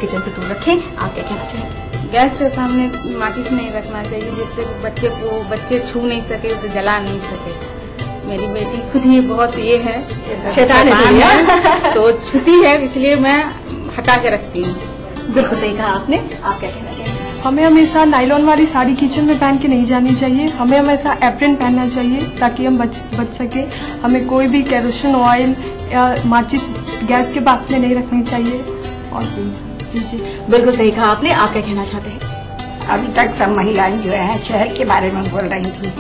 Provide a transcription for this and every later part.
Kitchen से दूर रखें। आप क्या कहना चाहिए? गैस के सामने माचिस नहीं रखना चाहिए, जिससे बच्चे छू नहीं सके, उसे जला नहीं सके। मेरी बेटी खुद ही बहुत ये है, शैतान है तो छूती है, इसलिए मैं हटा के रखती हूँ। बिल्कुल सही कहा आपने। आप क्या कहना चाहिए? हमें हमेशा नायलॉन वाली साड़ी किचन में पहन के नहीं जानी चाहिए। हमें हमेशा एप्रन पहनना चाहिए ताकि हम बच सके। हमें कोई भी केरोसिन ऑयल या माचिस गैस के पास में नहीं रखनी चाहिए। और जी बिल्कुल सही कहा आपने। आप क्या कहना चाहते हैं? अभी तक सब महिलाएं जो है शहर के बारे में बोल रही थी,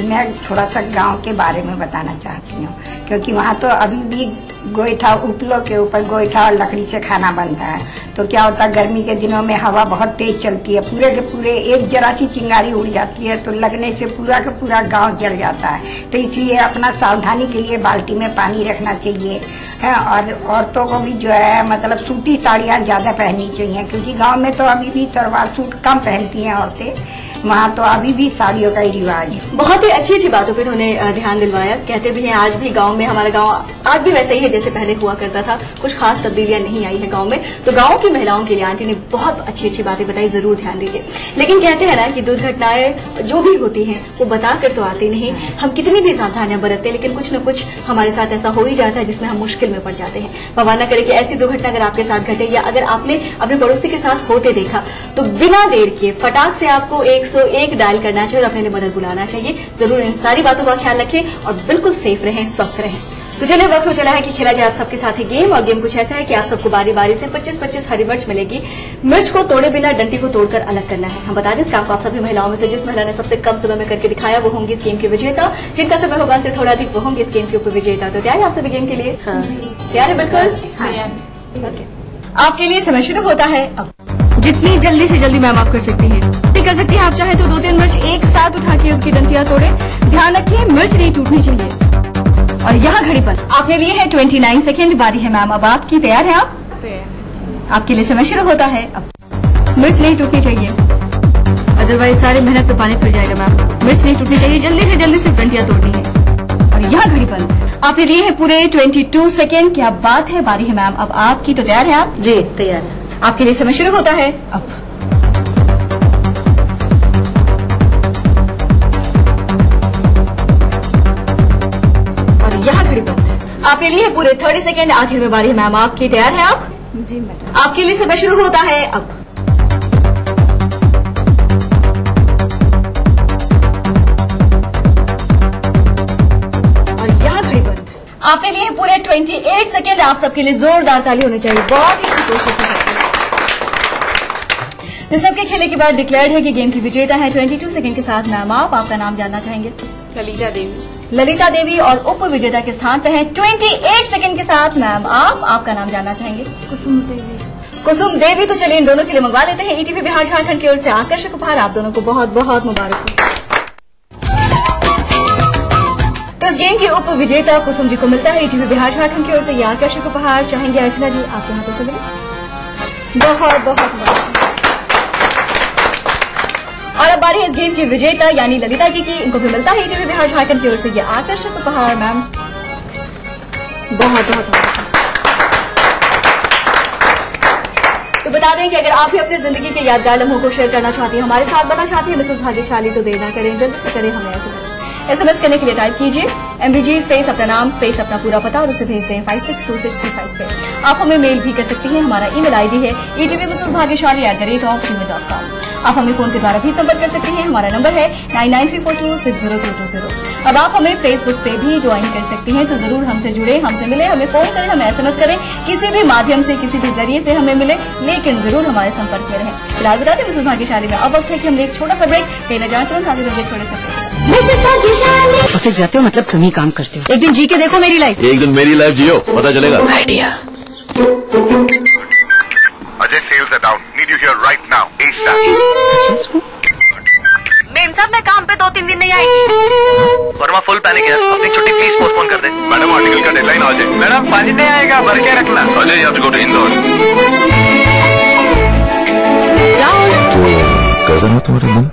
मैं थोड़ा सा गांव के बारे में बताना चाहती हूँ, क्योंकि वहाँ तो अभी भी गोईठा, उपलों के ऊपर गोईठा और लकड़ी से खाना बनता है। तो क्या होता है, गर्मी के दिनों में हवा बहुत तेज चलती है, पूरे के पूरे एक जरा सी चिंगारी उड़ जाती है तो लगने से पूरा का पूरा गांव जल जाता है। तो इसलिए अपना सावधानी के लिए बाल्टी में पानी रखना चाहिए है। और औरतों को भी जो है मतलब सूती साड़ियाँ ज्यादा पहननी चाहिए, क्योंकि गाँव में तो अभी भी सलवार सूट कम पहनती हैं औरतें, वहाँ तो अभी भी साड़ियों का ही रिवाज है। बहुत ही अच्छी अच्छी बातों पे उन्होंने ध्यान दिलवाया। कहते भी हैं आज भी गांव में, हमारा गांव आज भी वैसे ही है जैसे पहले हुआ करता था, कुछ खास तब्दीलियां नहीं आई है गांव में। तो गांव की महिलाओं के लिए आंटी ने बहुत अच्छी अच्छी बातें बताई, जरूर ध्यान दीजिए। लेकिन कहते हैं ना कि दुर्घटनाएं जो भी होती हैं वो बताकर तो आती नहीं। हम कितनी भी सावधानियां बरतते, लेकिन कुछ न कुछ हमारे साथ ऐसा हो ही जाता है जिसमें हम मुश्किल में पड़ जाते हैं। भगवान न करे कि ऐसी दुर्घटना अगर आपके साथ घटे या अगर आपने अपने पड़ोसी के साथ होते देखा, तो बिना देर के फटाक से आपको 101 डायल करना चाहिए और अपने लिए मदद बुलाना चाहिए। जरूर इन सारी बातों का ख्याल रखें और बिल्कुल सेफ रहें, स्वस्थ रहें। तो चलिए वक्त हो चला है कि खेला जाए आप सबके साथ ही गेम। और गेम कुछ ऐसा है कि आप सबको बारी बारी से 25-25 हरी मिर्च मिलेगी। मिर्च को तोड़े बिना डंडी को तोड़कर अलग करना है। हम बता दें इस काम को आप सभी महिलाओं में से जिस महिला ने सबसे कम समय में करके दिखाया वो होंगी इस गेम की विजेता। जिनका समय होगा उनसे थोड़ा अधिक वो होंगे इस गेम के ऊपर विजेता। तो तैयार है आप सभी गेम के लिए? तैयार है? बिल्कुल। आपके लिए समय शुरू होता है अब। जितनी जल्दी से जल्दी मैम आप कर सकती हैं कर सकती हैं। आप चाहे तो 2-3 मिर्च एक साथ उठा के उसकी डंडियां तोड़े। ध्यान रखिए मिर्च नहीं टूटनी चाहिए। और यहाँ घड़ी पर आपने लिए है 29 सेकेंड। बारी है मैम अब आपकी। तैयार है आप? आपके लिए समय शुरू होता है अब। मिर्च नहीं टूटनी चाहिए, अदरवाइज सारी मेहनत पे पानी फिर जाएगा मैम। मिर्च नहीं टूटनी चाहिए, जल्दी से जल्दी सिर्फ डंडियां तोड़नी है। और यहाँ घड़ी पर आपने लिए है पूरे 22 सेकेंड। क्या बात है। बारी है मैम अब आपकी। तो तैयार है आप? जी तैयार है। आपके लिए समय शुरू होता है अब। यहाँ घड़ी बंद। आपके लिए पूरे 30 सेकेंड। आखिर में बारी है मैम आपकी। तैयार है आप? जी मैडम। आपके लिए समय शुरू होता है अब। और यहाँ घड़ी बंद। आपके लिए पूरे 28 सेकेंड। आप सबके लिए जोरदार ताली होनी चाहिए, बहुत ही कोशिश है। इस सबके खेले के बाद डिक्लेयर्ड है कि गेम की विजेता है 22 सेकेंड के साथ मैम आप। आपका नाम जानना चाहेंगे? ललिता देवी। ललिता देवी। और उप विजेता के स्थान पे हैं 28 सेकंड के साथ मैम आप। आपका नाम जानना चाहेंगे? कुसुम देवी। कुसुम देवी। तो चलिए इन दोनों के लिए मंगवा लेते हैं ईटीवी बिहार झारखंड की ओर से आकर्षक उपहार। आप दोनों को बहुत बहुत मुबारक हो। तो इस गेम की उप विजेता कुसुम जी को मिलता है ईटीवी बिहार झारखंड की ओर से ये आकर्षक उपहार। चाहेंगे अर्चना जी आपके हाथों से मिले? बहुत बहुत मुबारक। और अब बारी है इस गेम की विजेता यानी ललिता जी की। इनको भी मिलता है ईटीवी बिहार झारखंड की ओर से ये आकर्षक उपहार मैम। बहुत बहुत तो बता दें कि अगर आप भी अपनी जिंदगी के यादगार लम्हों को शेयर करना चाहती हैं, हमारे साथ बनना चाहती हैं मिसेस भाग्यशाली, तो देर ना करें, जल्दी से करें हमें एसएमएस करने के लिए टाइप कीजिए MBG स्पेस अपना नाम स्पेस अपना पूरा पता और उसे भेज दें 56265 पे। आप हमें मेल भी कर सकती हैं। हमारा ईमेल आईडी है etvmrsbhagyashali@com। आप हमें फोन के द्वारा भी संपर्क कर सकती हैं। हमारा नंबर है 9934260220। अब आप हमें फेसबुक पे भी ज्वाइन कर सकती हैं। तो जरूर हमसे जुड़े, हमसे मिले, हमें फोन करें, हमें एसएमएस करें, किसी भी माध्यम से किसी भी जरिए से हमें मिले, लेकिन जरूर हमारे संपर्क में रहें। फिलहाल बता दें मिसेस भाग्यशाली में अब वक्त है कि हम एक छोटा सा ब्रेक लेना जाए। तुरंत हाजिर होंगे छोटे से ब्रेक। ऑफिस जाते हो मतलब तुम ही काम करते हो। एक दिन जी के देखो मेरी लाइफ। एक दिन मेरी लाइफ जियो, पता चलेगा। Idea. Ajay, sales are down. Need you here right now. ASAP. Ma'am साहब मैं काम पे 2-3 दिन नहीं आएगी। वर्मा फुल पैनिक है, अपनी छुट्टी प्लीज पोस्टपोन कर दे। मैडम आर्टिकल का डेडलाइन आ जाए। मैडम पानी नहीं आएगा, भर के रखना। Ajay, you have to go to Indore. तो कैसा रहा तुम्हारा दिन?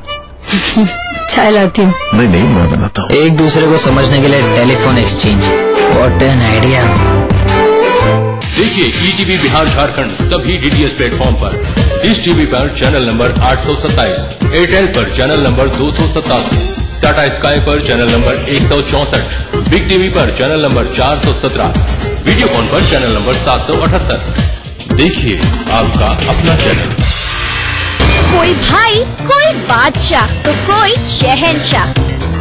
चाय लाती हूँ। नहीं मैं बनाता हूँ। एक दूसरे को समझने के लिए telephone exchange. What an idea. देखिए ईटीवी बिहार झारखंड सभी डीटीएच प्लेटफॉर्म पर। डिश टीवी पर चैनल नंबर 827, एयरटेल पर चैनल नंबर 287, टाटा स्काई पर चैनल नंबर 164, बिग टीवी पर चैनल नंबर 417, वीडियोकॉन पर चैनल नंबर 778। देखिए आपका अपना चैनल। कोई भाई, कोई बादशाह तो कोई शहंशाह,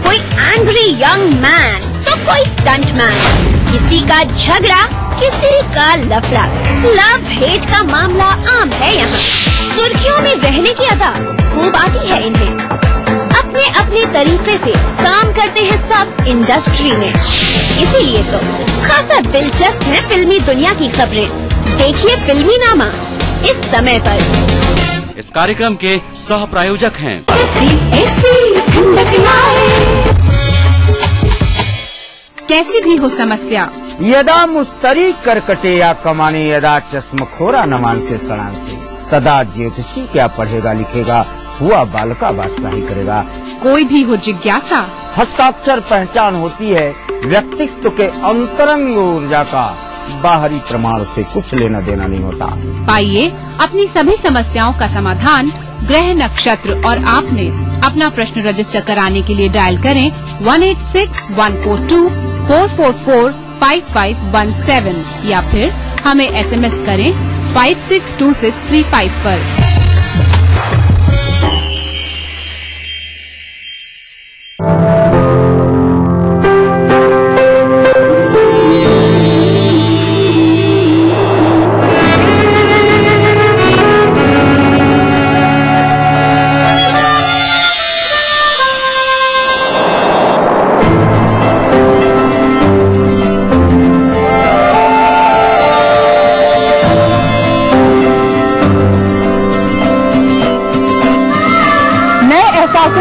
कोई एंग्री यंग मैन तो कोई स्टंट मैन, किसी का झगड़ा किसी का लफड़ा, लव हेट का मामला आम है यहाँ। सुर्खियों में रहने की अदा खूब आती है इन्हें, अपने अपने तरीके से काम करते हैं सब इंडस्ट्री में। इसीलिए तो खासा दिलचस्प है फिल्मी दुनिया की खबरें। देखिए फिल्मी नामा इस समय पर। इस कार्यक्रम के सह प्रायोजक हैं कैसी भी हो समस्या, यदा मुस्तरी करकटे या कमाने, यदा चश्मखोरा नमान से सड़ान से, तदा ज्योतिषी क्या पढ़ेगा लिखेगा, हुआ बालका बादशाही करेगा। कोई भी हो जिज्ञासा, हस्ताक्षर पहचान होती है व्यक्तित्व के अंतरंग ऊर्जा का, बाहरी प्रमाण से कुछ लेना देना नहीं होता। पाइए अपनी सभी समस्याओं का समाधान ग्रह नक्षत्र और आपने अपना प्रश्न रजिस्टर कराने के लिए डायल करें 186142445517 या फिर हमें SMS करें 562635 पर।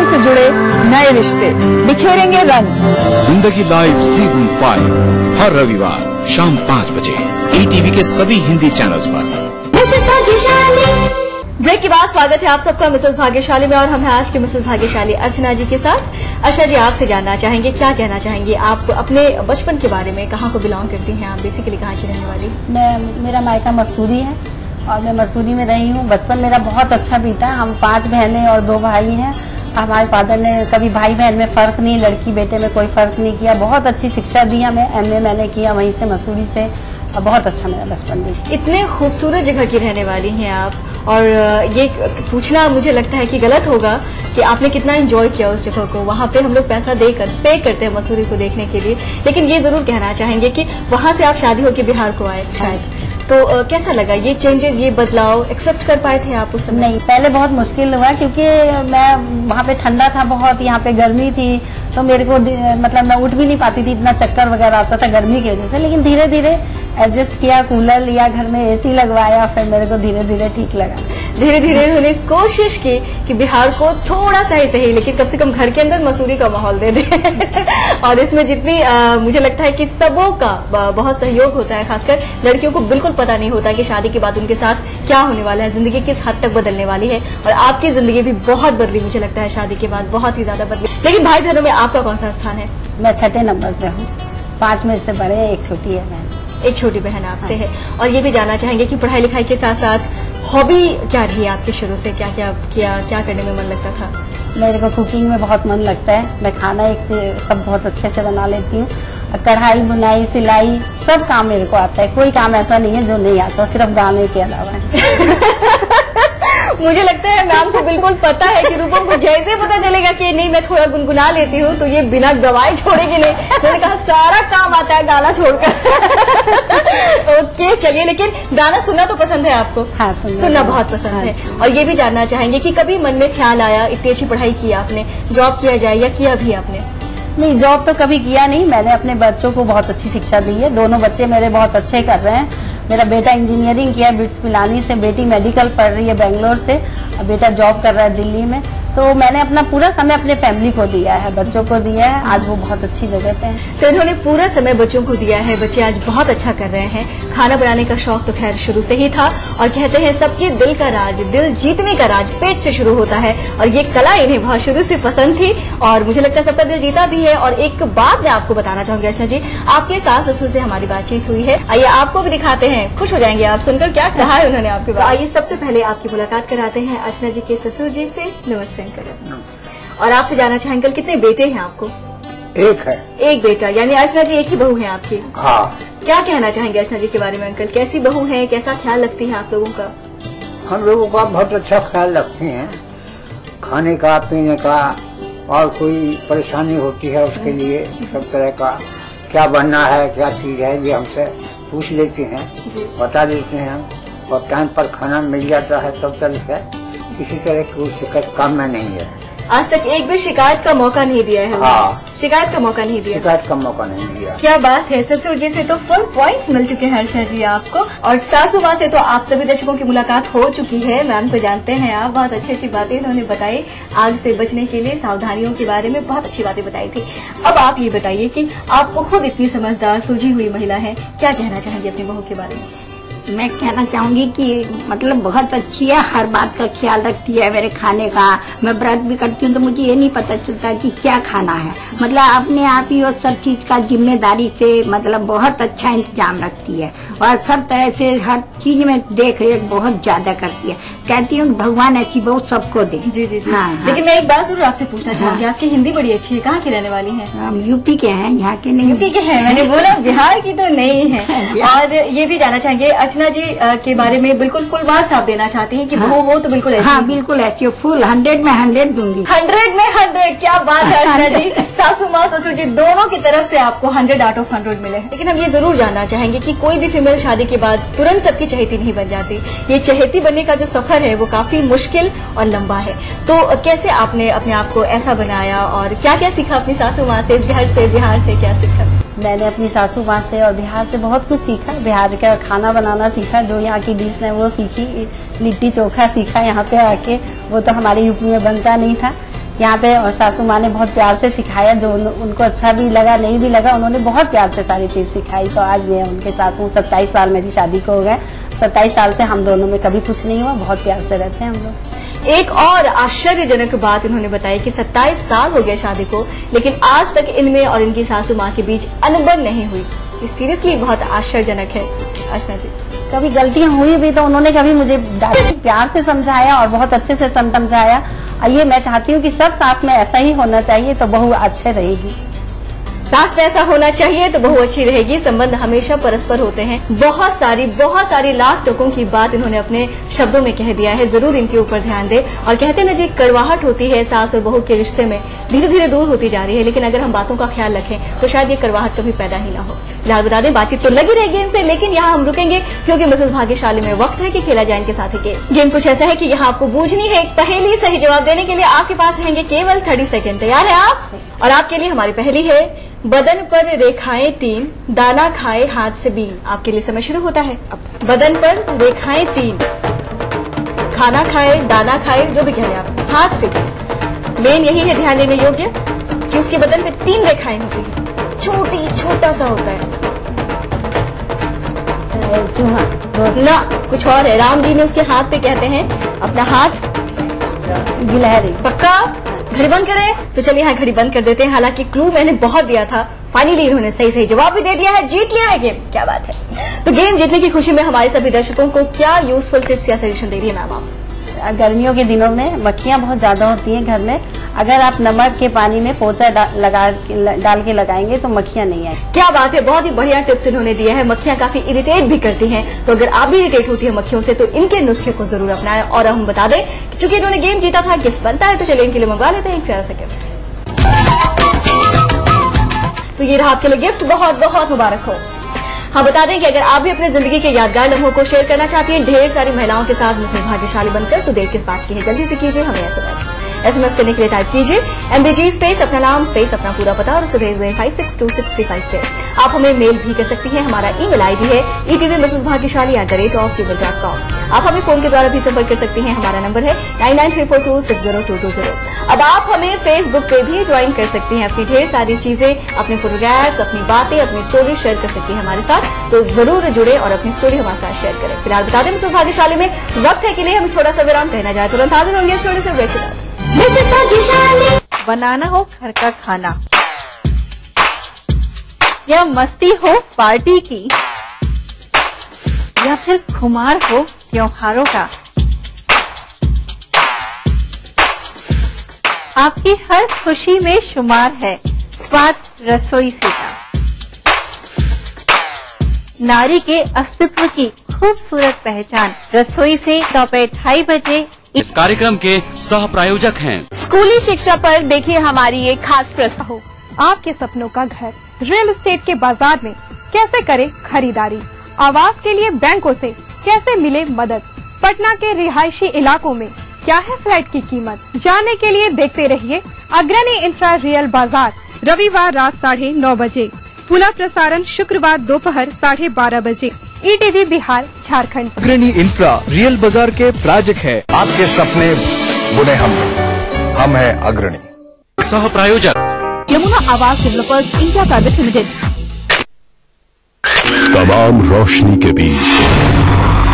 से जुड़े नए रिश्ते बिखेरेंगे रंग। जिंदगी लाइव सीजन 5 हर रविवार शाम 5 बजे ETV के सभी हिंदी चैनल्स पर। ब्रेक के बाद स्वागत है आप सबका मिसेस भाग्यशाली में, और हम हैं आज के मिसेस भाग्यशाली अर्चना जी के साथ। अर्चना जी, आपसे जानना चाहेंगे, क्या कहना चाहेंगे आप अपने बचपन के बारे में? कहाँ को बिलोंग करती हैं आप? बेसिकली कहाँ की रहने वाली? मेरा मायका मसूरी है और मैं मसूरी में रही हूँ। बचपन मेरा बहुत अच्छा बीता। हम 5 बहनें और 2 भाई हैं। हमारे फादर ने कभी भाई बहन में फर्क नहीं, लड़की बेटे में कोई फर्क नहीं किया। बहुत अच्छी शिक्षा दी हमें। MA मैंने किया वहीं से, मसूरी से, और बहुत अच्छा मेरा बचपन बीता। इतने खूबसूरत जगह की रहने वाली हैं आप, और ये पूछना मुझे लगता है कि गलत होगा कि आपने कितना एंजॉय किया उस जगह को। वहाँ पे हम लोग पैसा देकर पे करते हैं मसूरी को देखने के लिए, लेकिन ये जरूर कहना चाहेंगे कि वहाँ से आप शादी होकर बिहार को आए शायद, तो कैसा लगा ये चेंजेस, ये बदलाव एक्सेप्ट कर पाए थे आप उस समय? नहीं, पहले बहुत मुश्किल हुआ क्योंकि मैं वहाँ पे ठंडा था बहुत, यहाँ पे गर्मी थी, तो मेरे को मतलब मैं उठ भी नहीं पाती थी, इतना चक्कर वगैरह आता था गर्मी की वजह से। लेकिन धीरे धीरे एडजस्ट किया, कूलर लिया, घर में AC लगवाया, फिर मेरे को धीरे धीरे ठीक लगा। धीरे धीरे उन्होंने कोशिश की कि बिहार को थोड़ा सा ही सही, लेकिन कम से कम घर के अंदर मसूरी का माहौल दे दे। और इसमें जितनी मुझे लगता है कि सबों का बहुत सहयोग होता है, खासकर लड़कियों को बिल्कुल पता नहीं होता कि शादी के बाद उनके साथ क्या होने वाला है, जिंदगी किस हद तक बदलने वाली है। और आपकी जिंदगी भी बहुत बदली, मुझे लगता है शादी के बाद बहुत ही ज्यादा बदली। लेकिन भाई बहनों में आपका कौन सा स्थान है? मैं 6ठे नंबर पे हूँ। 5 मेरे से बड़े, एक छोटी है बहन। एक छोटी बहन आपसे है। और ये भी जानना चाहेंगे कि पढ़ाई लिखाई के साथ साथ हॉबी क्या रही आपकी शुरू से? क्या क्या किया, क्या करने में मन लगता था? मेरे को कुकिंग में बहुत मन लगता है। मैं खाना एक से सब बहुत अच्छे से बना लेती हूँ। कढ़ाई, बुनाई, सिलाई, सब काम मेरे को आता है। कोई काम ऐसा नहीं है जो नहीं आता, सिर्फ गाने के अलावा। मुझे लगता है मैम को बिल्कुल पता है कि रूपम को जैसे पता चलेगा कि नहीं मैं थोड़ा गुनगुना लेती हूँ तो ये बिना गवाए छोड़ेगी नहीं। मैंने कहा सारा काम आता है गाना छोड़कर। ओके, चलिए, लेकिन गाना सुनना तो पसंद है आपको? हाँ, सुनना बहुत पसंद है। और ये भी जानना चाहेंगे कि कभी मन में ख्याल आया, इतनी अच्छी पढ़ाई की आपने, जॉब किया जाए, या किया भी आपने? नहीं, जॉब तो कभी किया नहीं। मैंने अपने बच्चों को बहुत अच्छी शिक्षा दी है। दोनों बच्चे मेरे बहुत अच्छे कर रहे हैं। मेरा बेटा इंजीनियरिंग किया बिट्स पिलानी से, बेटी मेडिकल पढ़ रही है बेंगलोर से, और बेटा जॉब कर रहा है दिल्ली में। तो मैंने अपना पूरा समय अपने फैमिली को दिया है, बच्चों को दिया है। आज वो बहुत अच्छी जगह पे हैं। तो इन्होंने पूरा समय बच्चों को दिया है, बच्चे आज बहुत अच्छा कर रहे हैं। खाना बनाने का शौक तो खैर शुरू से ही था और कहते हैं सबके दिल का राज, दिल जीतने का राज पेट से शुरू होता है और ये कला इन्हें बहुत शुरू से पसंद थी और मुझे लगता है सबका दिल जीता भी है। और एक बात मैं आपको बताना चाहूंगी अर्चना जी, आपके सास ससुर से हमारी बातचीत हुई है, आइए आपको भी दिखाते हैं, खुश हो जाएंगे आप सुनकर क्या कहा है उन्होंने आपके बारे में। आइए सबसे पहले आपकी मुलाकात कराते हैं अर्चना जी के ससुर जी से। नमस्ते अंकल। और आपसे जानना चाहें अंकल कितने बेटे हैं आपको? एक है। एक बेटा, यानी अर्चना जी एक ही बहू है आपकी? हाँ। क्या कहना चाहेंगे अर्चना जी के बारे में अंकल, कैसी बहू है, कैसा ख्याल रखती हैं आप लोगों का? हम लोगों का बहुत अच्छा ख्याल रखती हैं, खाने का पीने का, और कोई परेशानी होती है उसके लिए सब तरह का क्या बनना है क्या चीज है ये हमसे पूछ लेते हैं, बता देते हैं हम, और टाइम पर खाना मिल जाता है सब तरह से, किसी तरह की कोई शिकायत काम में नहीं है। आज तक एक भी शिकायत का मौका नहीं दिया है? हाँ। शिकायत का मौका नहीं दिया? शिकायत का मौका नहीं दिया। क्या बात है, ससुर जी से तो फुल पॉइंट्स मिल चुके हैं अर्चना जी आपको, और सासू माँ से तो आप सभी दर्शकों की मुलाकात हो चुकी है, मैम को जानते हैं आप, बहुत अच्छी अच्छी बातें उन्होंने बताई, आग से बचने के लिए सावधानियों के बारे में बहुत अच्छी बातें बताई थी। अब आप ये बताइए कि आपको खुद इतनी समझदार सूझी हुई महिला है, क्या कहना चाहेंगी अपनी बहू के बारे में? मैं कहना चाहूंगी कि मतलब बहुत अच्छी है, हर बात का ख्याल रखती है, मेरे खाने का। मैं व्रत भी करती हूँ तो मुझे ये नहीं पता चलता कि क्या खाना है, मतलब अपने आप ही वो सब चीज का जिम्मेदारी से मतलब बहुत अच्छा इंतजाम रखती है और सब तरह से हर चीज में देख रेख बहुत ज्यादा करती है। कहती हूँ भगवान ऐसी बहू सबको दे। जी जी जी। हाँ, लेकिन मैं एक बात जरूर आपसे पूछना चाहूंगी, आपकी हिंदी बड़ी अच्छी है, कहाँ की रहने वाली है? हम यूपी के हैं, यहाँ के नहीं। यूपी के हैं, मैंने बोला बिहार की तो नहीं है। और ये भी जानना चाहेंगे अर्चना जी के बारे में, बिल्कुल फुल मार्क्स आप देना चाहती हैं कि बहू हो तो बिल्कुल ऐसी? हाँ बिल्कुल ऐसी हो, फुल 100 में 100 दूंगी। 100 में 100, क्या बात है अर्चना जी, सासू माँ ससुर जी दोनों की तरफ से आपको 100 आउट ऑफ 100 मिले। लेकिन हम ये जरूर जानना चाहेंगे कि कोई भी फीमेल शादी के बाद तुरंत सबकी चहेती नहीं बन जाती, ये चहेती बनने का जो सफर है वो काफी मुश्किल और लंबा है। तो कैसे आपने अपने आप को ऐसा बनाया और क्या क्या सीखा अपनी सासू माँ से, घर से, बिहार से क्या सीखा? मैंने अपनी सासू माँ से और बिहार से बहुत कुछ सीखा। बिहार का खाना बनाना सीखा, जो यहाँ की डिश है वो सीखी, लिट्टी चोखा सीखा यहाँ पे आके, वो तो हमारे यूपी में बनता नहीं था यहाँ पे, और सासू माँ ने बहुत प्यार से सिखाया, जो उनको अच्छा भी लगा नहीं भी लगा, उन्होंने बहुत प्यार से सारी चीज सिखाई। तो आज मैं उनके साथ हूँ, 27 साल मेरी शादी को हो गए, 27 साल से हम दोनों में कभी कुछ नहीं हुआ, बहुत प्यार से रहते हैं हम लोग। एक और आश्चर्यजनक बात उन्होंने बताई कि 27 साल हो गए शादी को, लेकिन आज तक इनमें और इनकी सासू माँ के बीच अनबन नहीं हुई। ये सीरियसली बहुत आश्चर्यजनक है अर्चना जी। कभी गलतियां हुई भी तो उन्होंने कभी मुझे प्यार से समझाया और बहुत अच्छे से समझाया। ये मैं चाहती हूँ कि सब सास में ऐसा ही होना चाहिए तो बहू अच्छे रहेगी। सास में ऐसा होना चाहिए तो बहू अच्छी रहेगी, संबंध हमेशा परस्पर होते हैं। बहुत सारी लाख टोकों की बात इन्होंने अपने शब्दों में कह दिया है, जरूर इनके ऊपर ध्यान दें। और कहते ना जी, कड़वाहट होती है सास और बहू के रिश्ते में, धीरे धीरे दूर होती जा रही है, लेकिन अगर हम बातों का ख्याल रखें तो शायद ये कड़वाहट कभी पैदा ही ना हो। फिलहाल बता दें, बातचीत तो लगी रहेगी इनसे, लेकिन यहाँ हम रुकेंगे क्योंकि मिसेस भाग्यशाली में वक्त है कि खेला जाए इनके साथ ही गेम कुछ ऐसा है कि यहाँ आपको बूझनी है एक पहेली। सही जवाब देने के लिए आपके पास रहेंगे केवल 30 सेकेंड। तैयार है आप? और आपके लिए हमारी पहेली है, बदन पर रेखाएं 3, दाना खाए हाथ से बीन। आपके लिए समय शुरू होता है अब। बदन पर रेखाएं 3, खाना खाए, दाना खाए, जो भी कह रहे आप, हाथ से। मेन यही है ध्यान देने योग्य कि उसके बदन पे 3 रेखाएं होती है, छोटा सा होता है। ना, कुछ और है। राम जी ने उसके हाथ पे कहते हैं अपना हाथ गिलहरी। पक्का? घड़ी बंद करें? तो चलिए यहाँ घड़ी बंद कर देते हैं। हालांकि क्लू मैंने बहुत दिया था, फाइनली इन्होंने सही जवाब भी दे दिया है, जीत लिया है गेम। क्या बात है। तो गेम जीतने की खुशी में हमारे सभी दर्शकों को क्या यूजफुल टिप्स या सजेशन दे रही है मैम आप? गर्मियों के दिनों में मक्खियां बहुत ज्यादा होती हैं घर में, अगर आप नमक के पानी में पोंछा डाल के लगाएंगे तो मक्खियां नहीं आएंगी। क्या बात है, बहुत ही बढ़िया टिप्स इन्होंने दिया है। मक्खियां काफी इरिटेट भी करती हैं, तो अगर आप भी इरिटेट होती है मक्खियों से तो इनके नुस्खे को जरूर अपनाएं। और हम बता दें कि चूंकि इन्होंने गेम जीता था, गिफ्ट बनता है, तो चलिए इनके लिए मंगवा लेते हैं एक प्यारा सा गिफ्ट। तो ये रहा आपके लिए गिफ्ट, बहुत बहुत मुबारक हो। हाँ, बता दें कि अगर आप भी अपने जिंदगी के यादगार लम्हों को शेयर करना चाहती हैं ढेर सारी महिलाओं के साथ मिसेस भाग्यशाली बनकर, तो देर किस बात की है, जल्दी से कीजिए हमें SMS। SMS करने के लिए टाइप कीजिए MBG स्पेस अपना नाम स्पेस अपना पूरा पता और उसे भेज दें 562665 पे। आप हमें मेल भी कर सकती हैं। हमारा ईमेल ID है etvmrsbhagyashali@outlook.com। आप हमें फोन के द्वारा भी संपर्क कर सकती हैं। हमारा नंबर है 9934260220। अब आप हमें फेसबुक पे भी ज्वाइन कर सकती हैं। अपनी ढेर सारी चीजें, अपने फोटोग्राफ्स, अपनी बातें, अपनी स्टोरी शेयर कर सकती हैं हमारे साथ, तो जरूर जुड़े और अपनी स्टोरी हमारे साथ शेयर करें। फिलहाल बता दें मिसेस भाग्यशाली में वक्त है के लिए हम छोटा सा विराम कहना चाहे तुरंत हाजिर होंगे स्टोरी से ब्रेक के बाद। मिसेस भाग्यशाली। बनाना हो घर का खाना या मस्ती हो पार्टी की या फिर खुमार हो त्योहारों का, आपकी हर खुशी में शुमार है स्वाद रसोई से का। नारी के अस्तित्व की खूबसूरत पहचान रसोई से दोपहर 2:30 बजे। इस कार्यक्रम के सह प्रायोजक हैं स्कूली शिक्षा पर देखिए हमारी एक खास प्रस्तुति हो। आपके सपनों का घर रियल एस्टेट के बाजार में कैसे करें खरीदारी, आवास के लिए बैंकों से कैसे मिले मदद, पटना के रिहायशी इलाकों में क्या है फ्लैट की कीमत, जानने के लिए देखते रहिए अग्रणी इंफ्रा रियल बाजार रविवार रात 9:30 बजे, पुनः प्रसारण शुक्रवार दोपहर 12:30 बजे। ETV बिहार झारखंड। अग्रणी इंफ्रा रियल बाजार के प्रायोजक है। आपके सपने बुने हम है अग्रणी। सह प्रायोजक यमुना आवास डेवलपर्स इंडिया प्राइवेट लिमिटेड। तमाम रोशनी के बीच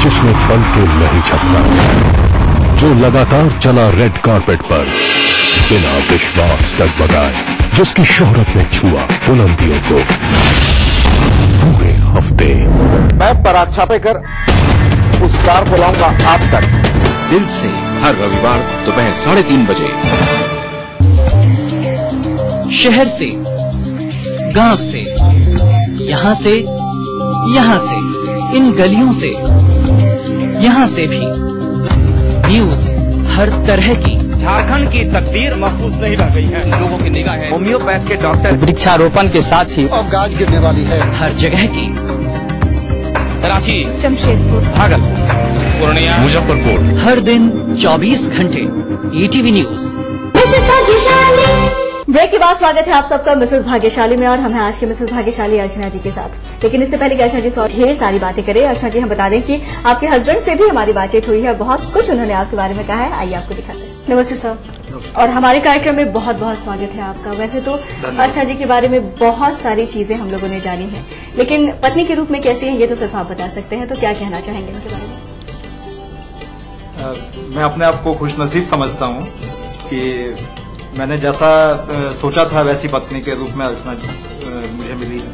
जिसने पल के नहीं झपका, जो लगातार चला रेड कारपेट पर बिना विश्वास डगमगाए, जिसकी शोहरत ने छुआ बुलंदियों को पूरे हफ्ते। मैं पराग छापे कर उस कार को लाऊंगा आप तक दिल से हर रविवार दोपहर 3:30 बजे। शहर से, गांव से, यहाँ से, इन गलियों से, यहाँ से भी न्यूज हर तरह की। झारखंड की तकदीर महफूज नहीं रह गई है। लोगों की निगाह है होम्योपैथ के डॉक्टर वृक्षारोपण के साथ ही अब गाज गिरने वाली है। हर जगह की। रांची, जमशेदपुर, भागलपुर, पूर्णिया, मुजफ्फरपुर। हर दिन 24 घंटे ETV न्यूज। ब्रेक के बाद स्वागत है आप सबका मिसेस भाग्यशाली में और हम हैं आज के मिसेस भाग्यशाली अर्चना जी के साथ। लेकिन इससे पहले कि अर्चना जी से ढेर सारी बातें करें, अर्चना जी हम बता दें कि आपके हस्बैंड से भी हमारी बातचीत हुई है, बहुत कुछ उन्होंने आपके बारे में कहा है। आइए आपको दिखाते हैं। नमस्ते सर, और हमारे कार्यक्रम में बहुत बहुत स्वागत है आपका। वैसे तो अर्चना जी के बारे में बहुत सारी चीजें हम लोगों ने जानी है, लेकिन पत्नी के रूप में कैसी है ये तो सिर्फ आप बता सकते हैं, तो क्या कहना चाहेंगे इनके बारे में? मैं अपने आप को खुशनसीब समझता हूँ कि मैंने जैसा सोचा था वैसी पत्नी के रूप में अर्चना मुझे मिली है।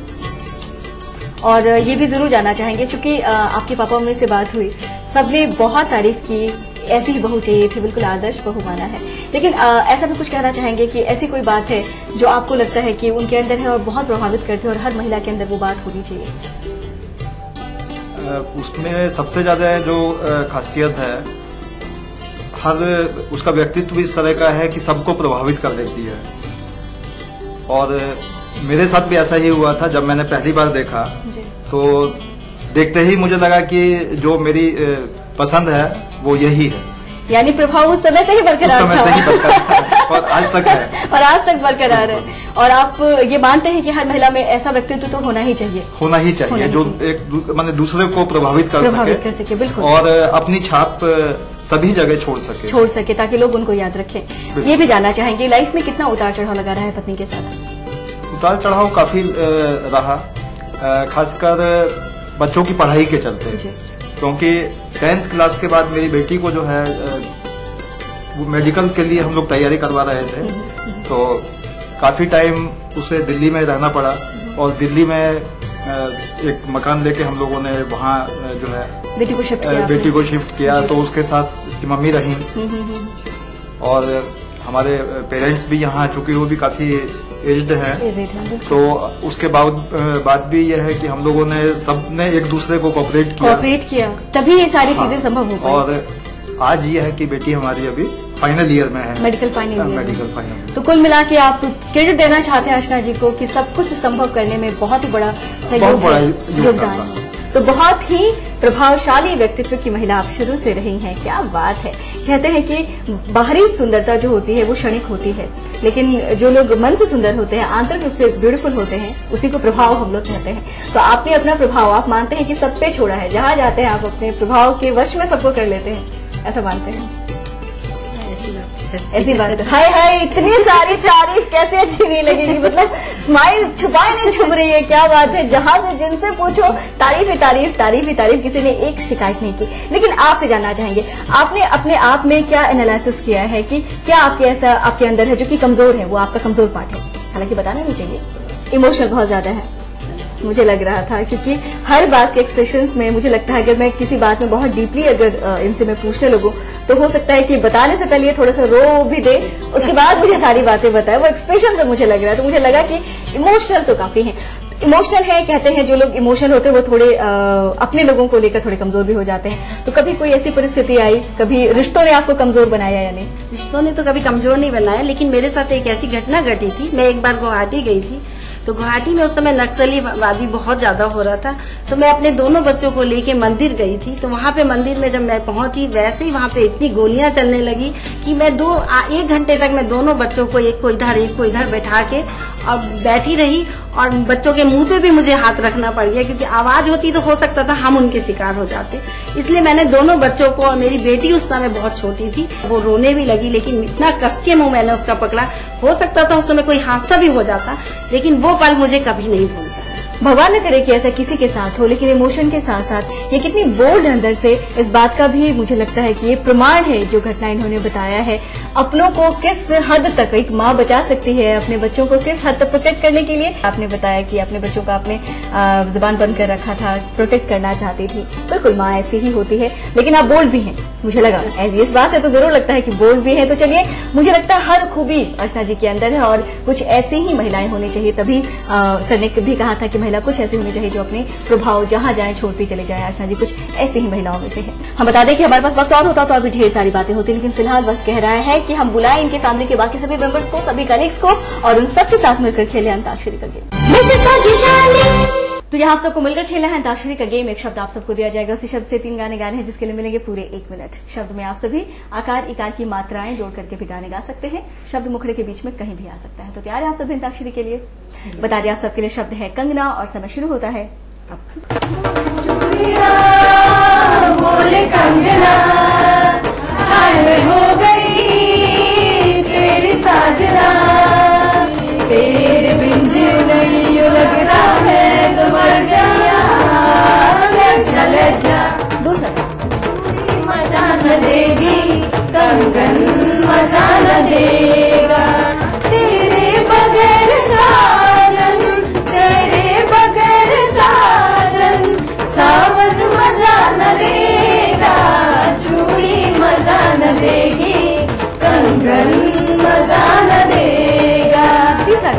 और ये भी जरूर जानना चाहेंगे, चूंकि आपके पापा मम्मी से बात हुई, सबने बहुत तारीफ की, ऐसी ही बहू चाहिए थी, बिल्कुल आदर्श बहू माना है। लेकिन ऐसा भी कुछ कहना चाहेंगे कि ऐसी कोई बात है जो आपको लगता है कि उनके अंदर है और बहुत प्रभावित करती है और हर महिला के अंदर वो बात होनी चाहिए? उसमें सबसे ज्यादा जो खासियत है, हर उसका व्यक्तित्व इस तरह का है कि सबको प्रभावित कर देती है। और मेरे साथ भी ऐसा ही हुआ था। जब मैंने पहली बार देखा तो देखते ही मुझे लगा कि जो मेरी पसंद है वो यही है। यानी प्रभाव उस समय से ही बरकरार था। और आज तक है। और आज तक बरकरार है। और आप ये मानते हैं कि हर महिला में ऐसा व्यक्तित्व तो होना ही चाहिए? होना ही चाहिए जो एक माने दूसरे को प्रभावित कर सके बिल्कुल, और अपनी छाप सभी जगह छोड़ सके ताकि लोग उनको याद रखें। ये भी जानना चाहेंगे लाइफ में कितना उतार चढ़ाव लगा रहा है पत्नी के साथ? उतार चढ़ाव काफी रहा, खासकर बच्चों की पढ़ाई के चलते, क्योंकि 10th क्लास के बाद मेरी बेटी को जो है वो मेडिकल के लिए हम लोग तैयारी करवा रहे थे, तो काफी टाइम उसे दिल्ली में रहना पड़ा। और दिल्ली में एक मकान लेके हम लोगों ने वहाँ जो है बेटी को शिफ्ट किया। तो उसके साथ इसकी मम्मी रही और हमारे पेरेंट्स भी यहाँ, चूंकि वो भी काफी एज्ड हैं, तो उसके बाद भी यह है कि हम लोगों ने सबने एक दूसरे को कोऑपरेट किया तभी ये सारी चीजें संभव हो पाई। और आज ये है कि बेटी हमारी अभी फाइनल ईयर में है, मेडिकल फाइनल। तो कुल मिला के आप क्रेडिट देना चाहते हैं अर्चना जी को कि सब कुछ संभव करने में बहुत ही बड़ा योगदान। तो बहुत ही प्रभावशाली व्यक्तित्व की महिला आप शुरू से रही हैं। क्या बात है। कहते हैं कि बाहरी सुंदरता जो होती है वो क्षणिक होती है, लेकिन जो लोग मन से सुंदर होते हैं, आंतरिक रूप से ब्यूटीफुल होते हैं, उसी को प्रभाव हम लोग कहते हैं। तो आपने अपना प्रभाव, आप मानते हैं कि सब पे छोड़ा है, जहां जाते हैं आप अपने प्रभाव के वश में सबको कर लेते हैं, ऐसा मानते हैं? ऐसी बात है। हाय हाय, इतनी सारी तारीफ कैसे अच्छी नहीं लगेगी, मतलब स्माइल छुपाए नहीं छुप रही है। क्या बात है, जहां से जिनसे पूछो तारीफ ही तारीफ, तारीफ ही तारीफ, किसी ने एक शिकायत नहीं की। लेकिन आपसे जानना चाहेंगे, आपने अपने आप में क्या एनालिसिस किया है कि क्या आपके ऐसा आपके अंदर है जो कि कमजोर है, वो आपका कमजोर पार्ट है? हालांकि बताना नहीं चाहिए, इमोशनल बहुत ज्यादा है मुझे लग रहा था, क्योंकि हर बात के एक्सप्रेशंस में मुझे लगता है अगर मैं किसी बात में बहुत डीपली अगर इनसे मैं पूछने लगूं तो हो सकता है कि बताने से पहले ये थोड़ा सा रो भी दे, उसके बाद मुझे सारी बातें बताए। वो एक्सप्रेशन से मुझे लग रहा है, तो मुझे लगा कि इमोशनल तो काफी है। इमोशनल है, कहते हैं जो लोग इमोशनल होते हैं वो थोड़े अपने लोगों को लेकर थोड़े कमजोर भी हो जाते हैं। तो कभी कोई ऐसी परिस्थिति आई, कभी रिश्तों ने आपको कमजोर बनाया या नहीं? रिश्तों ने तो कभी कमजोर नहीं बनाया, लेकिन मेरे साथ एक ऐसी घटना घटी थी। मैं एक बार गुवाहाटी गई थी, तो गुवाहाटी में उस समय नक्सलीवादी बहुत ज्यादा हो रहा था, तो मैं अपने दोनों बच्चों को लेके मंदिर गई थी। तो वहां पे मंदिर में जब मैं पहुंची, वैसे ही वहां पे इतनी गोलियां चलने लगी कि मैं 1 घंटे तक मैं दोनों बच्चों को एक को इधर बैठा के और बैठी रही, और बच्चों के मुंह पे भी मुझे हाथ रखना पड़ गया, क्योंकि आवाज होती तो हो सकता था हम उनके शिकार हो जाते। इसलिए मैंने दोनों बच्चों को, और मेरी बेटी उस समय बहुत छोटी थी, वो रोने भी लगी, लेकिन इतना कस के मुंह मैंने उसका पकड़ा, हो सकता था उस समय कोई हादसा भी हो जाता, लेकिन वो पल मुझे कभी नहीं भूलता। भगवान न करे कि ऐसा किसी के साथ हो, लेकिन इमोशन के साथ साथ ये कितनी बोल्ड अंदर से, इस बात का भी मुझे लगता है कि ये प्रमाण है जो घटना इन्होंने बताया है। अपनों को किस हद तक एक माँ बचा सकती है, अपने बच्चों को किस हद तक प्रोटेक्ट करने के लिए। आपने बताया कि अपने बच्चों का आपने जुबान बंद कर रखा था, प्रोटेक्ट करना चाहती थी। बिल्कुल माँ ऐसी ही होती है, लेकिन आप बोल्ड भी हैं, मुझे लगा इस बात से तो जरूर लगता है कि बोल्ड भी है। तो चलिए, मुझे लगता है हर खूबी अर्चना जी के अंदर है, और कुछ ऐसी ही महिलाएं होनी चाहिए। तभी सर ने भी कहा था कि महिला कुछ ऐसी होनी चाहिए जो अपने प्रभाव जहां जाए छोड़ती चले जाए। अर्चना जी कुछ ऐसी ही महिलाओं में से है। हम बता दें कि हमारे पास वक्त और होता तो अभी ढेर सारी बातें होती, लेकिन फिलहाल वक्त कह रहा है कि हम बुलाएं इनके फैमिली के बाकी सभी मेंबर्स को, सभी कलीग्स को, और उन सबके साथ मिलकर खेले अंताक्षरी का गेम। तो यहाँ आप सबको मिलकर खेलना है अंताक्षरी का गेम। एक शब्द आप सबको दिया जाएगा, उसी शब्द से 3 गाने गाने हैं, जिसके लिए मिलेंगे पूरे 1 मिनट। शब्द में आप सभी आकार इकार की मात्राएं जोड़ करके भी गाने गा सकते हैं। शब्द मुखड़े के बीच में कहीं भी आ सकता है। तो तैयार है आप सभी अंताक्षरी के लिए? बता दें आप सबके लिए शब्द है कंगना, और समय शुरू होता है बोले कंगना, हो गई तेरी साजना, तेरे बिन नहीं लग रहा है तो मर जाया, चले जा। दूसरा मजा न देगी कंगन, मजा न देगा तेरे बगैर साजन, तेरे बगैर साजन, सावन मजा न देगा, चूड़ी मजा न देगी, कंगन मजा न देगा। तीसरा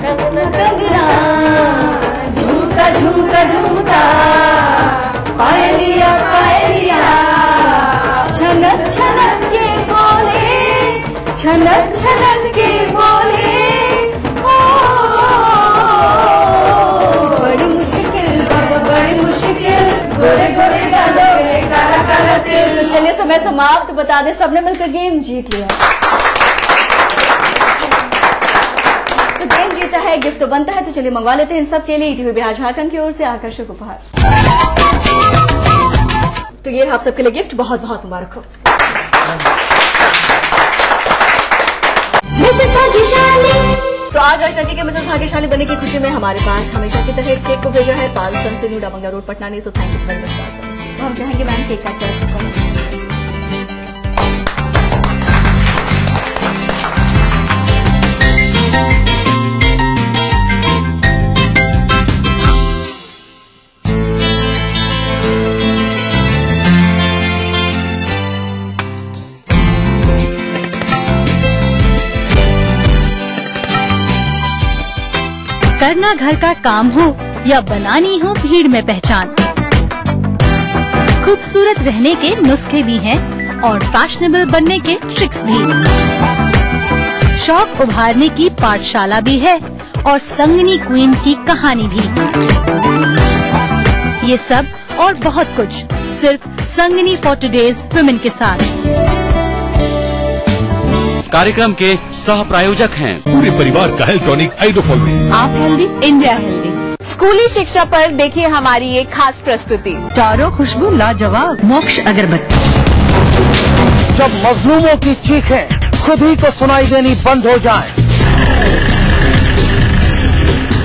गाना कंगना, झुमका झुमका झुमका, पायलिया पायलिया, छनक छनक के बोले, छनक छनक के बोले, ओ बड़ी मुश्किल बाबा बड़ी मुश्किल, गोरे गोरे गालों काला काला तिल। तो चलिए समय समाप्त। बता दें सबने मिलकर गेम जीत लिया। तो गेम जीता है, गिफ्ट तो बनता है, तो चलिए मंगवा लेते हैं इन सब के लिए ईटीवी बिहार झारखंड की ओर से आकर्षक उपहार। तो ये आप सबके लिए गिफ्ट, बहुत बहुत मुबारक हो। तो आज अर्चना जी के मिसेस भाग्यशाली बनने की खुशी में हमारे पास हमेशा की तरह इस केक को भेजा है पालसन से, न्यू डाबंगा रोड, पटना ने। So thank you very much. तो हम चाहेंगे मैम केक काट कर करना घर का काम हो या बनानी हो भीड़ में पहचान, खूबसूरत रहने के नुस्खे भी हैं और फैशनेबल बनने के ट्रिक्स भी। शौक उभारने की पाठशाला भी है और संगनी क्वीन की कहानी भी। ये सब और बहुत कुछ सिर्फ संगिनी फॉर टुडेज वुमेन के साथ। कार्यक्रम के सह प्रायोजक हैं पूरे परिवार का हेल्थ टॉनिक आइडोफॉल में। आप हेल्दी, इंडिया हेल्दी। स्कूली शिक्षा पर देखिए हमारी एक खास प्रस्तुति। चारों खुशबू लाजवाब, मोक्ष अगरबत्ती। जब मजलूमों की चीखें खुद ही को सुनाई देनी बंद हो जाएं,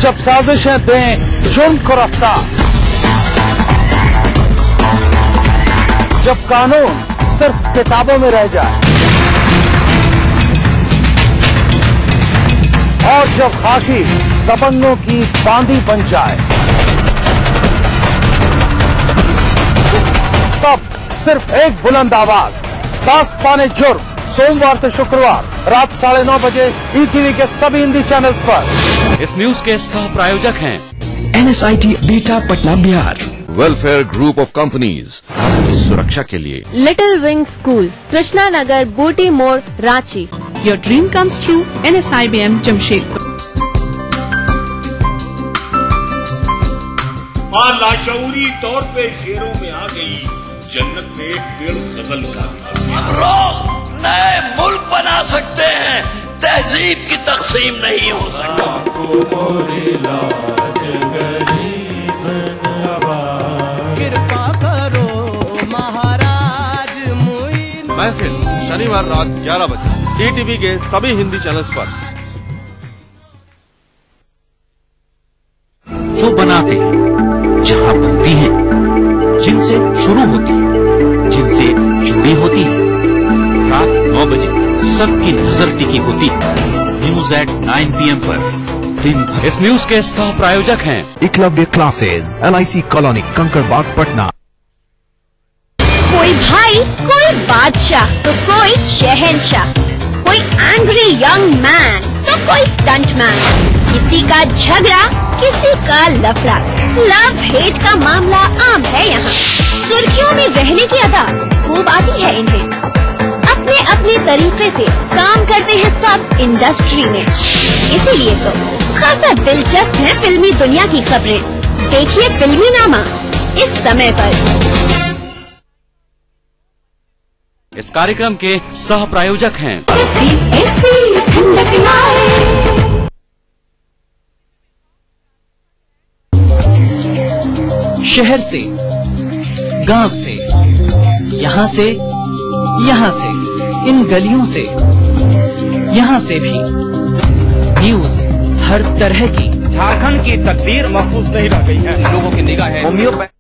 जब साजिशें दें जुर्म को रफ्तार, जब कानून सिर्फ किताबों में रह जाए और जब खाकी दबंगों की बांदी बन जाए, तब सिर्फ एक बुलंद आवाज, दास्ताने जुर्म, सोमवार से शुक्रवार रात 9:30 बजे ईटीवी के सभी हिंदी चैनल पर। इस न्यूज के सह प्रायोजक हैं NSIT beta Patna Bihar. Welfare group of companies, आपकी सुरक्षा के लिए। Little wing school, Krishna Nagar, बूटी मोड़, Ranchi. Your dream comes true, NSIBM Jamshedpur. मां लाशऊरी तौर पे शेरों में आ गई, जन्नत में एक पेड़ गजल का। हम लोग नए मुल्क बना सकते हैं, तहजीब की तकसीम नहीं हो सकती। कृपा करो महाराज मुइन। महफिल शनिवार रात 11 बजे ईटीवी के सभी हिंदी चैनल्स पर। जो बनाते हैं, जहाँ बनती है, जिनसे शुरू होती है, जिनसे जुड़ी होती है, रात 9 बजे सबकी नजर टिकी होती है न्यूज एट 9 PM पर दिन भर। इस न्यूज के सह प्रायोजक हैं Eklavya classes, LIC colony, Kankarbagh, Patna. कोई भाई, कोई बादशाह तो कोई शहंशाह, कोई एंग्री यंग मैन तो कोई स्टंट मैन। किसी का झगड़ा, किसी का लफड़ा, लव हेट का मामला आम है यहाँ। सुर्खियों में रहने की अदा खूब आती है इन्हें। अपने अपने तरीके से काम करते हैं सब इंडस्ट्री में, इसीलिए तो खासा दिलचस्प है फिल्मी दुनिया की खबरें। देखिए फिल्मी नामा इस समय पर। इस कार्यक्रम के सह प्रायोजक हैं शहर से, गांव से, यहाँ से, यहाँ से, इन गलियों से, यहाँ से भी न्यूज हर तरह की। झारखंड की तकदीर महफूज नहीं रह गई है। लोगों की निगाहें होम्योपैथ।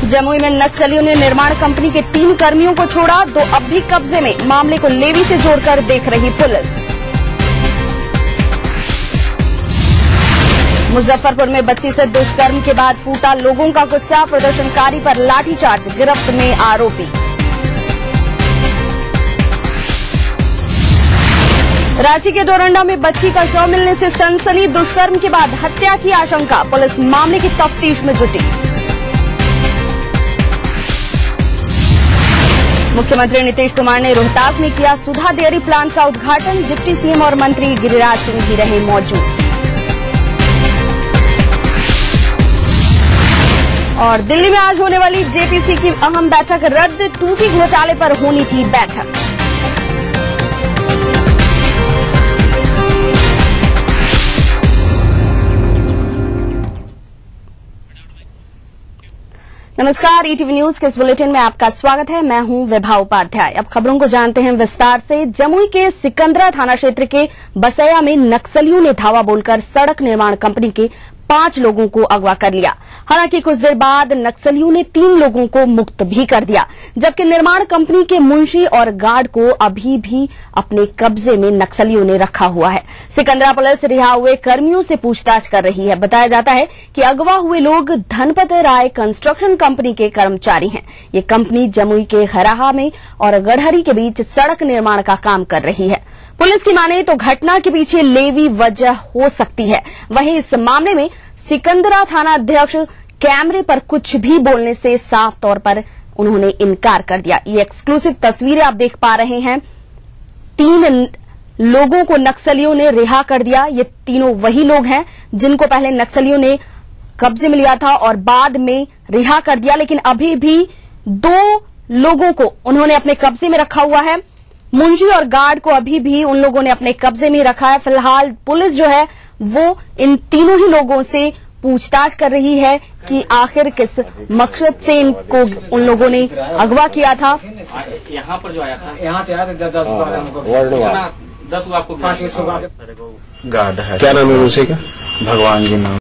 जमुई में नक्सलियों ने निर्माण कंपनी के 3 कर्मियों को छोड़ा, 2 अब भी कब्जे में। मामले को लेवी से जोड़कर देख रही पुलिस। मुजफ्फरपुर में बच्ची से दुष्कर्म के बाद फूटा लोगों का गुस्सा, प्रदर्शनकारी पर लाठीचार्ज, गिरफ्त में आरोपी। रांची के डोरंडा में बच्ची का शव मिलने से सनसनी, दुष्कर्म के बाद हत्या की आशंका, पुलिस मामले की तफ्तीश में जुटी। मुख्यमंत्री नीतीश कुमार ने रोहतास में किया सुधा डेयरी प्लांट का उद्घाटन, डिप्टी सीएम और मंत्री गिरिराज सिंह भी रहे मौजूद। और दिल्ली में आज होने वाली जेपीसी की अहम बैठक रद्द, 2G घोटाले पर होनी थी बैठक। नमस्कार, ईटीवी न्यूज के इस बुलेटिन में आपका स्वागत है। मैं हूं विभा उपाध्याय। अब खबरों को जानते हैं विस्तार से। जमुई के सिकंदरा थाना क्षेत्र के बसैया में नक्सलियों ने धावा बोलकर सड़क निर्माण कंपनी के 5 लोगों को अगवा कर लिया। हालांकि कुछ देर बाद नक्सलियों ने 3 लोगों को मुक्त भी कर दिया, जबकि निर्माण कंपनी के मुंशी और गार्ड को अभी भी अपने कब्जे में नक्सलियों ने रखा हुआ है। सिकंदरा पुलिस रिहा हुए कर्मियों से पूछताछ कर रही है। बताया जाता है कि अगवा हुए लोग धनपत राय कंस्ट्रक्शन कंपनी के कर्मचारी हैं। ये कंपनी जमुई के खराहा में और गढ़हरी के बीच सड़क निर्माण का काम कर रही है। पुलिस की माने तो घटना के पीछे लेवी वजह हो सकती है। वहीं इस मामले में सिकंदरा थाना अध्यक्ष कैमरे पर कुछ भी बोलने से साफ तौर पर उन्होंने इनकार कर दिया। ये एक्सक्लूसिव तस्वीरें आप देख पा रहे हैं। 3 लोगों को नक्सलियों ने रिहा कर दिया। ये तीनों वही लोग हैं जिनको पहले नक्सलियों ने कब्जे में लिया था और बाद में रिहा कर दिया, लेकिन अभी भी 2 लोगों को उन्होंने अपने कब्जे में रखा हुआ है। मुंशी और गार्ड को अभी भी उन लोगों ने अपने कब्जे में रखा है। फिलहाल पुलिस जो है वो इन तीनों ही लोगों से पूछताछ कर रही है कि आखिर किस मकसद से इनको उन लोगों ने अगवा किया था। यहाँ पर जो आया था, यहाँ से आया था 10 आपको गार्ड है। क्या नाम है उसी का? भगवान जी नाम।